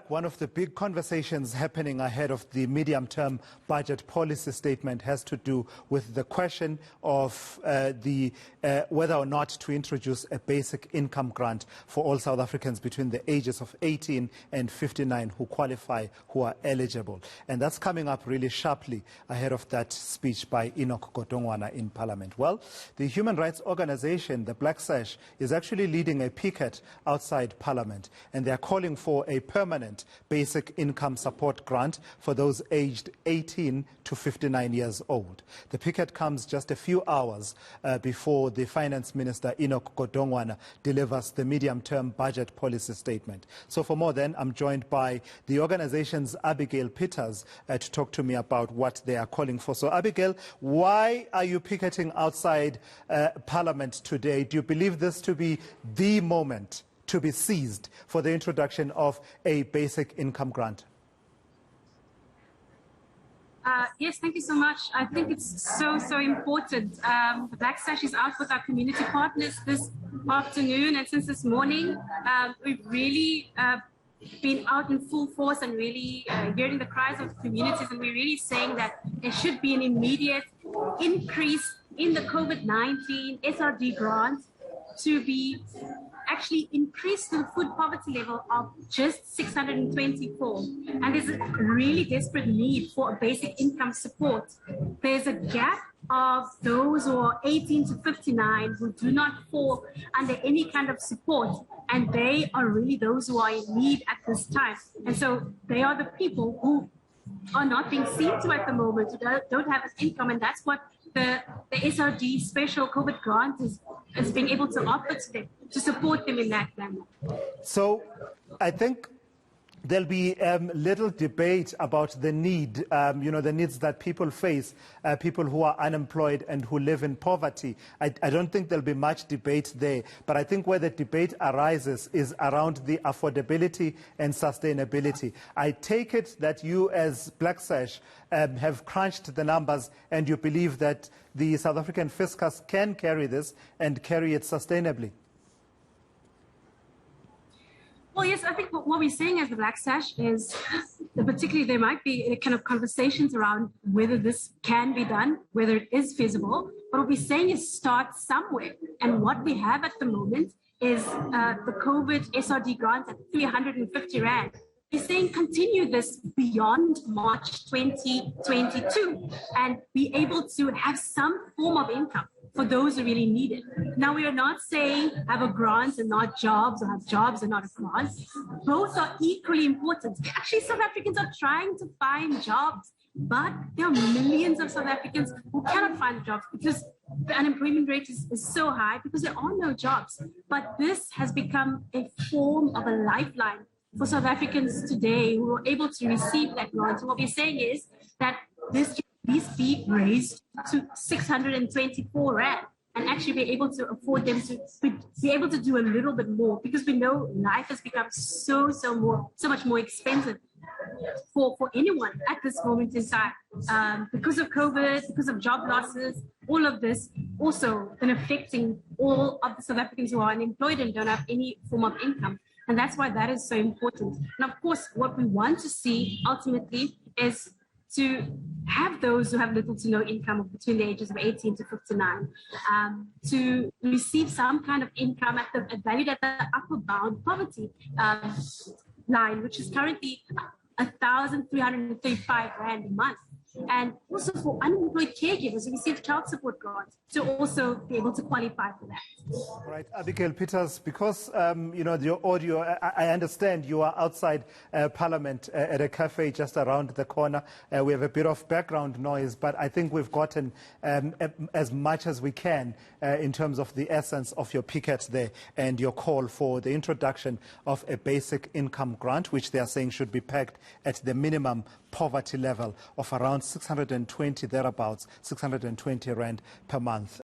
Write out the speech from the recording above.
One of the big conversations happening ahead of the medium-term budget policy statement has to do with the question of whether or not to introduce a basic income grant for all South Africans between the ages of 18 and 59 who qualify, who are eligible. And that's coming up really sharply ahead of that speech by Enoch Godongwana in Parliament. Well, the human rights organization, the Black Sash, is actually leading a picket outside Parliament, and they are calling for a permanent basic income support grant for those aged 18 to 59 years old. The picket comes just a few hours before the Finance Minister, Enoch Godongwana, delivers the medium-term budget policy statement. So for more then, I'm joined by the organization's Abigail to talk to me about what they are calling for. So Abigail, why are you picketing outside Parliament today? Do you believe this to be the moment to be seized for the introduction of a basic income grant? Yes, thank you so much. I think it's so important. The Black Sash is out with our community partners this afternoon, and since this morning, we've really been out in full force and really hearing the cries of communities, and we're really saying that there should be an immediate increase in the COVID-19 SRD grant to be actually increased to the food poverty level of just 624. And there's a really desperate need for a basic income support. There's a gap of those who are 18 to 59 who do not fall under any kind of support, and they are really those who are in need at this time. And so they are the people who are not being seen to at the moment, who don't have an income, and that's what the SRD special COVID grant is being able to offer to them, to support them in that manner. So I think there'll be little debate about the need, the needs that people face, people who are unemployed and who live in poverty. I don't think there'll be much debate there, but I think where the debate arises is around the affordability and sustainability. I take it that you as Black Sash have crunched the numbers and you believe that the South African fiscus can carry this and carry it sustainably. Well, yes, I think what we're saying as the Black Sash is that particularly there might be kind of conversations around whether this can be done, whether it is feasible. But what we're saying is start somewhere. And what we have at the moment is the COVID SRD grant at 350 Rand. We're saying continue this beyond March 2022 and be able to have some form of income for those who really need it. Now, we are not saying have a grant and not jobs, or have jobs and not a grant. Both are equally important. Actually, South Africans are trying to find jobs, but there are millions of South Africans who cannot find jobs because the unemployment rate is so high because there are no jobs. But this has become a form of a lifeline for South Africans today who are able to receive that grant. So what we're saying is that this be raised to 624 Rand and actually be able to afford them to be able to do a little bit more, because we know life has become so much more expensive for anyone at this moment in time, because of COVID, because of job losses. All of this also been affecting all of the South Africans who are unemployed and don't have any form of income. And that's why that is so important. And of course, what we want to see ultimately is to have those who have little to no income between the ages of 18 to 59 to receive some kind of income valued at the upper bound poverty line, which is currently 1,335 Rand a month. And also for unemployed caregivers who receive child support grants to also be able to qualify for that. Right, Abigail Peters, because your audio, I understand you are outside Parliament at a cafe just around the corner. We have a bit of background noise, but I think we've gotten as much as we can in terms of the essence of your picket there and your call for the introduction of a basic income grant, which they are saying should be pegged at the minimum poverty level of around 620 thereabouts, 620 Rand per month.